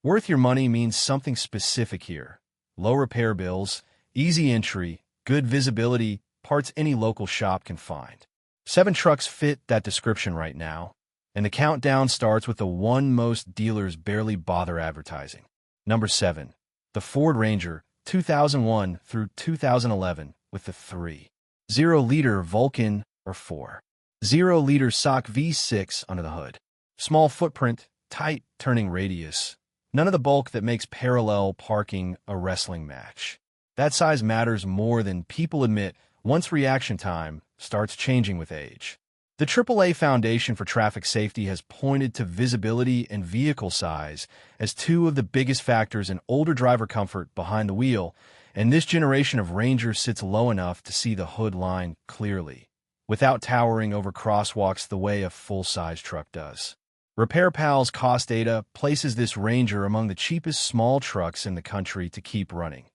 Worth your money means something specific here. Low repair bills, easy entry, good visibility, parts any local shop can find. 7 trucks fit that description right now, and the countdown starts with the one most dealers barely bother advertising. Number 7. The Ford Ranger, 2001 through 2011, with the 3.0-liter Vulcan or 4.0-liter SOC V6 under the hood. Small footprint, tight turning radius. None of the bulk that makes parallel parking a wrestling match. That size matters more than people admit once reaction time starts changing with age. The AAA Foundation for Traffic Safety has pointed to visibility and vehicle size as two of the biggest factors in older driver comfort behind the wheel, and this generation of Ranger sits low enough to see the hood line clearly, without towering over crosswalks the way a full-size truck does. RepairPal's cost data places this Ranger among the cheapest small trucks in the country to keep running.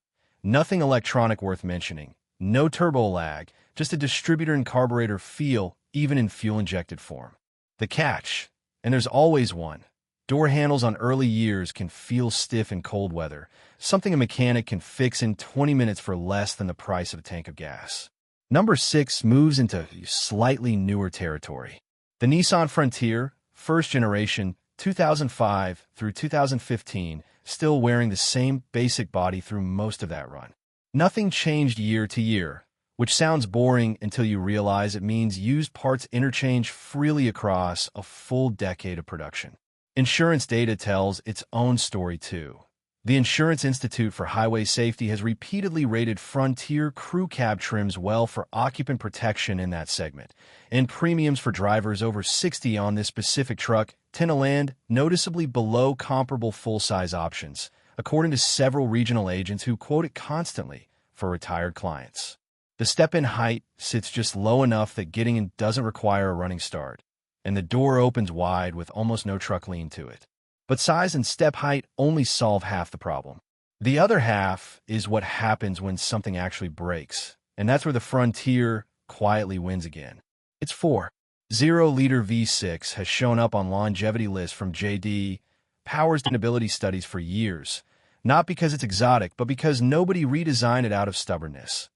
Nothing electronic worth mentioning, no turbo lag, just a distributor and carburetor feel, even in fuel-injected form. The catch, and there's always one, door handles on early years can feel stiff in cold weather, something a mechanic can fix in 20 minutes for less than the price of a tank of gas. Number 6 moves into slightly newer territory. The Nissan Frontier, first generation, 2005 through 2015, still wearing the same basic body through most of that run. Nothing changed year to year, which sounds boring until you realize it means used parts interchange freely across a full decade of production. Insurance data tells its own story too. The Insurance Institute for Highway Safety has repeatedly rated Frontier crew cab trims well for occupant protection in that segment, and premiums for drivers over 60 on this specific truck tend to land noticeably below comparable full-size options, according to several regional agents who quote it constantly for retired clients. The step-in height sits just low enough that getting in doesn't require a running start, and the door opens wide with almost no truck lean to it. But size and step height only solve half the problem. The other half is what happens when something actually breaks, and that's where the Frontier quietly wins again. Its 4.0-liter V6 has shown up on longevity lists from J.D. Power's sustainability studies for years, not because it's exotic, but because nobody redesigned it out of stubbornness.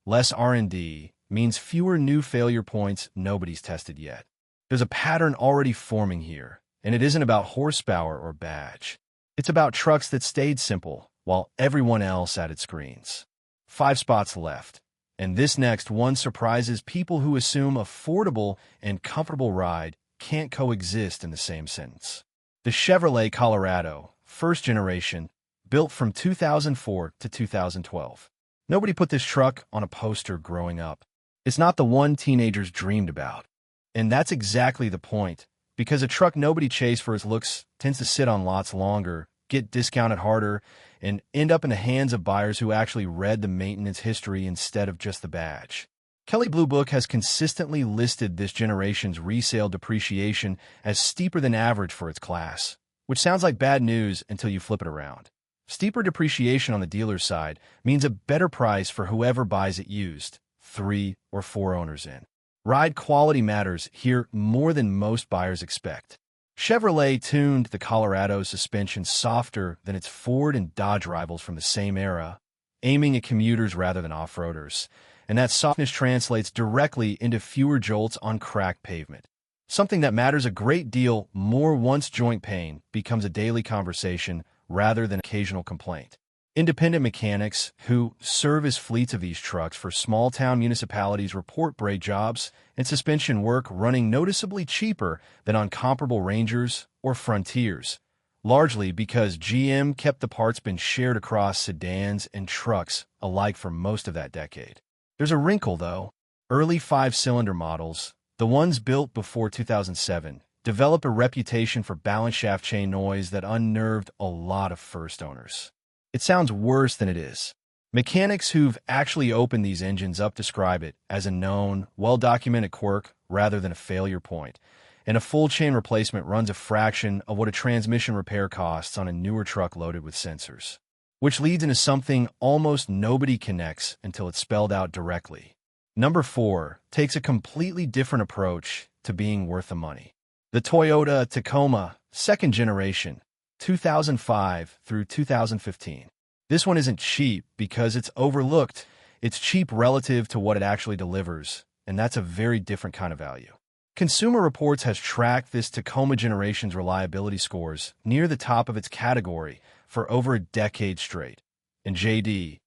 Less R&D means fewer new failure points nobody's tested yet. There's a pattern already forming here, and it isn't about horsepower or badge. It's about trucks that stayed simple while everyone else added screens. 5 spots left, and this next one surprises people who assume affordable and comfortable ride can't coexist in the same sentence. The Chevrolet Colorado, first generation, built from 2004 to 2012. Nobody put this truck on a poster growing up. It's not the one teenagers dreamed about. And that's exactly the point, because a truck nobody chased for its looks tends to sit on lots longer, get discounted harder, and end up in the hands of buyers who actually read the maintenance history instead of just the badge. Kelley Blue Book has consistently listed this generation's resale depreciation as steeper than average for its class, which sounds like bad news until you flip it around. Steeper depreciation on the dealer's side means a better price for whoever buys it used, 3 or 4 owners in. Ride quality matters here more than most buyers expect. Chevrolet tuned the Colorado's suspension softer than its Ford and Dodge rivals from the same era, aiming at commuters rather than off-roaders, and that softness translates directly into fewer jolts on cracked pavement. Something that matters a great deal more once joint pain becomes a daily conversation rather than occasional complaint. Independent mechanics who serve as fleets of these trucks for small-town municipalities report brake jobs and suspension work running noticeably cheaper than on comparable Rangers or Frontiers, largely because GM kept the parts bin shared across sedans and trucks alike for most of that decade. There's a wrinkle, though. Early 5-cylinder models, the ones built before 2007, develop a reputation for balance shaft chain noise that unnerved a lot of first owners. It sounds worse than it is. Mechanics who've actually opened these engines up describe it as a known, well-documented quirk rather than a failure point, and a full chain replacement runs a fraction of what a transmission repair costs on a newer truck loaded with sensors, which leads into something almost nobody connects until it's spelled out directly. Number 4 takes a completely different approach to being worth the money. The Toyota Tacoma, second generation, 2005 through 2015. This one isn't cheap because it's overlooked. It's cheap relative to what it actually delivers, and that's a very different kind of value. Consumer Reports has tracked this Tacoma generation's reliability scores near the top of its category for over a decade straight. And JD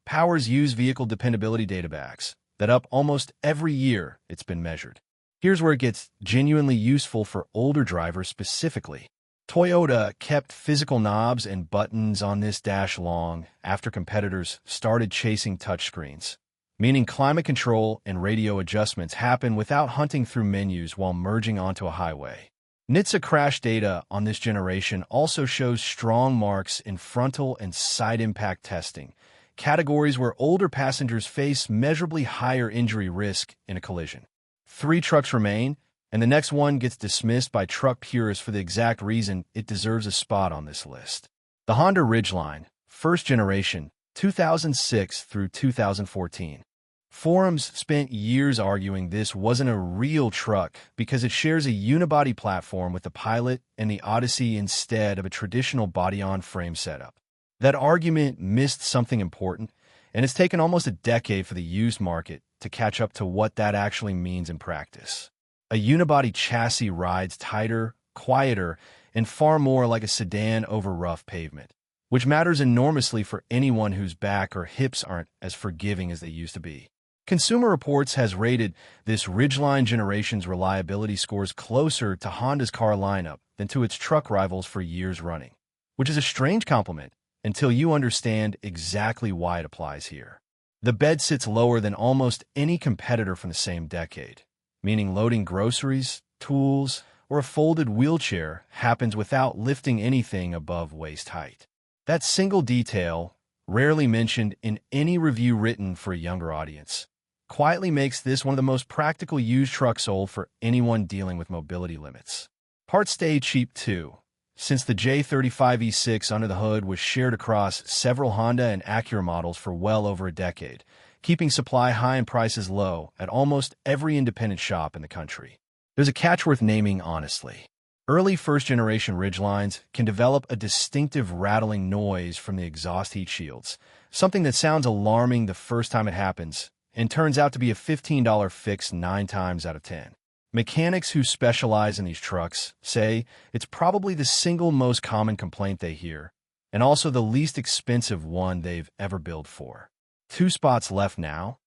Power's used vehicle dependability data backs that up almost every year it's been measured. Here's where it gets genuinely useful for older drivers specifically. Toyota kept physical knobs and buttons on this dash long after competitors started chasing touchscreens, meaning climate control and radio adjustments happen without hunting through menus while merging onto a highway. NHTSA crash data on this generation also shows strong marks in frontal and side impact testing, categories where older passengers face measurably higher injury risk in a collision. 3 trucks remain, and the next one gets dismissed by truck purists for the exact reason it deserves a spot on this list. The Honda Ridgeline, first generation, 2006 through 2014. Forums spent years arguing this wasn't a real truck because it shares a unibody platform with the Pilot and the Odyssey instead of a traditional body-on-frame setup. That argument missed something important, and it's taken almost a decade for the used market to catch up to what that actually means in practice. A unibody chassis rides tighter, quieter, and far more like a sedan over rough pavement, which matters enormously for anyone whose back or hips aren't as forgiving as they used to be. Consumer Reports has rated this Ridgeline generation's reliability scores closer to Honda's car lineup than to its truck rivals for years running, which is a strange compliment until you understand exactly why it applies here. The bed sits lower than almost any competitor from the same decade, meaning loading groceries, tools, or a folded wheelchair happens without lifting anything above waist height. That single detail, rarely mentioned in any review written for a younger audience, quietly makes this one of the most practical used trucks sold for anyone dealing with mobility limits. Parts stay cheap too, since the J35E6 under the hood was shared across several Honda and Acura models for well over a decade, keeping supply high and prices low at almost every independent shop in the country. There's a catch worth naming honestly. Early first-generation Ridgelines can develop a distinctive rattling noise from the exhaust heat shields, something that sounds alarming the first time it happens, and turns out to be a $15 fix 9 times out of 10. Mechanics who specialize in these trucks say it's probably the single most common complaint they hear, and also the least expensive one they've ever billed for. 2 spots left now,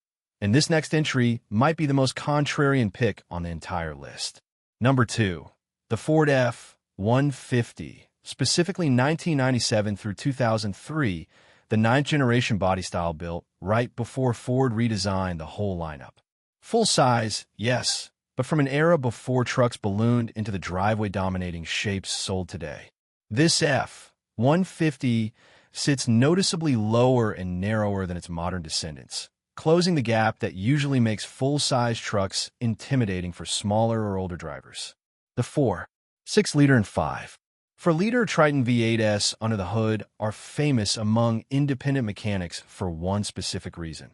and this next entry might be the most contrarian pick on the entire list. Number 2. The Ford F-150, specifically 1997 through 2003, the 9th generation body style built right before Ford redesigned the whole lineup. Full size, yes, but from an era before trucks ballooned into the driveway-dominating shapes sold today. This F-150 sits noticeably lower and narrower than its modern descendants, closing the gap that usually makes full-size trucks intimidating for smaller or older drivers. The 4, 6-liter and 5-liter Triton V8s under the hood are famous among independent mechanics for one specific reason.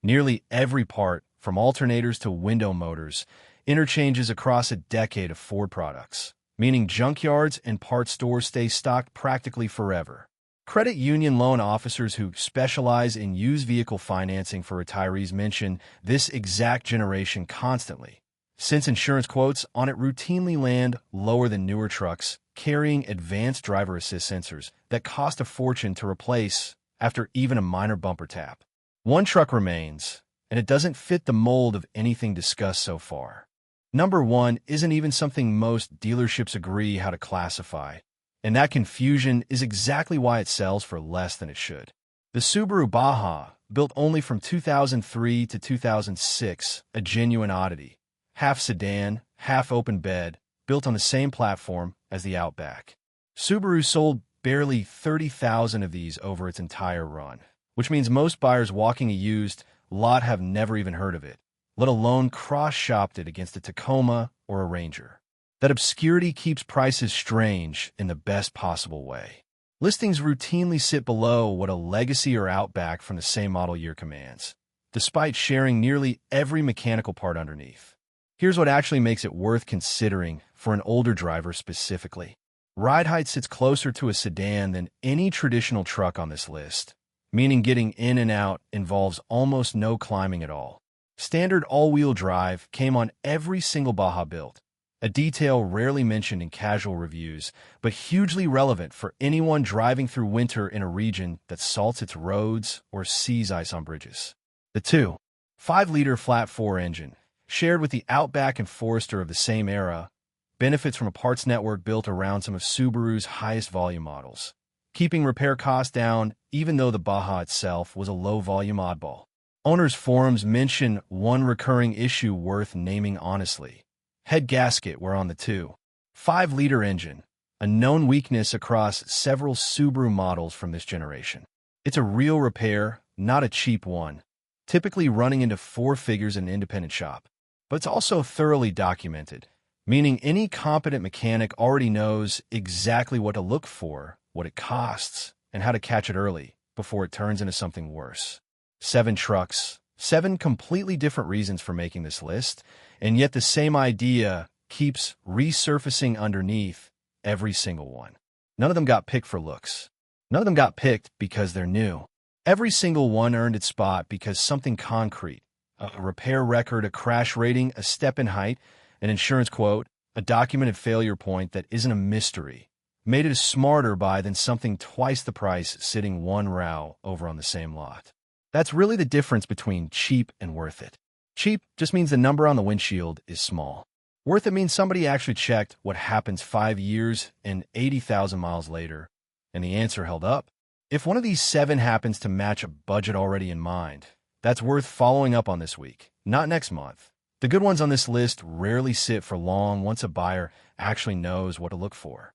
Nearly every part, from alternators to window motors, interchanges across a decade of Ford products, meaning junkyards and parts stores stay stocked practically forever. Credit union loan officers who specialize in used vehicle financing for retirees mention this exact generation constantly, since insurance quotes on it routinely land lower than newer trucks carrying advanced driver assist sensors that cost a fortune to replace after even a minor bumper tap. One truck remains, and it doesn't fit the mold of anything discussed so far. Number 1 isn't even something most dealerships agree how to classify, and that confusion is exactly why it sells for less than it should. The Subaru Baja, built only from 2003 to 2006, a genuine oddity. Half sedan, half open bed, built on the same platform as the Outback. Subaru sold barely 30,000 of these over its entire run, which means most buyers walking a used lot have never even heard of it, let alone cross-shopped it against a Tacoma or a Ranger. That obscurity keeps prices strange in the best possible way. Listings routinely sit below what a Legacy or Outback from the same model year commands, despite sharing nearly every mechanical part underneath. Here's what actually makes it worth considering for an older driver specifically. Ride height sits closer to a sedan than any traditional truck on this list, meaning getting in and out involves almost no climbing at all. Standard all-wheel drive came on every single Baja built, a detail rarely mentioned in casual reviews, but hugely relevant for anyone driving through winter in a region that salts its roads or sees ice on bridges. The 2.5-liter flat-4 engine, shared with the Outback and Forester of the same era, benefits from a parts network built around some of Subaru's highest volume models, keeping repair costs down even though the Baja itself was a low-volume oddball. Owners' forums mention one recurring issue worth naming honestly. Head gasket wear on the 2.5-liter engine, a known weakness across several Subaru models from this generation. It's a real repair, not a cheap one, typically running into four figures in an independent shop. But it's also thoroughly documented, meaning any competent mechanic already knows exactly what to look for, what it costs, and how to catch it early before it turns into something worse. 7 trucks, 7 completely different reasons for making this list, and yet the same idea keeps resurfacing underneath every single one. None of them got picked for looks. None of them got picked because they're new. Every single one earned its spot because something concrete, a repair record, a crash rating, a step in height, an insurance quote, a documented failure point that isn't a mystery, made it a smarter buy than something twice the price sitting one row over on the same lot. That's really the difference between cheap and worth it. Cheap just means the number on the windshield is small. Worth it means somebody actually checked what happens 5 years and 80,000 miles later, and the answer held up. If one of these 7 happens to match a budget already in mind, that's worth following up on this week, not next month. The good ones on this list rarely sit for long once a buyer actually knows what to look for.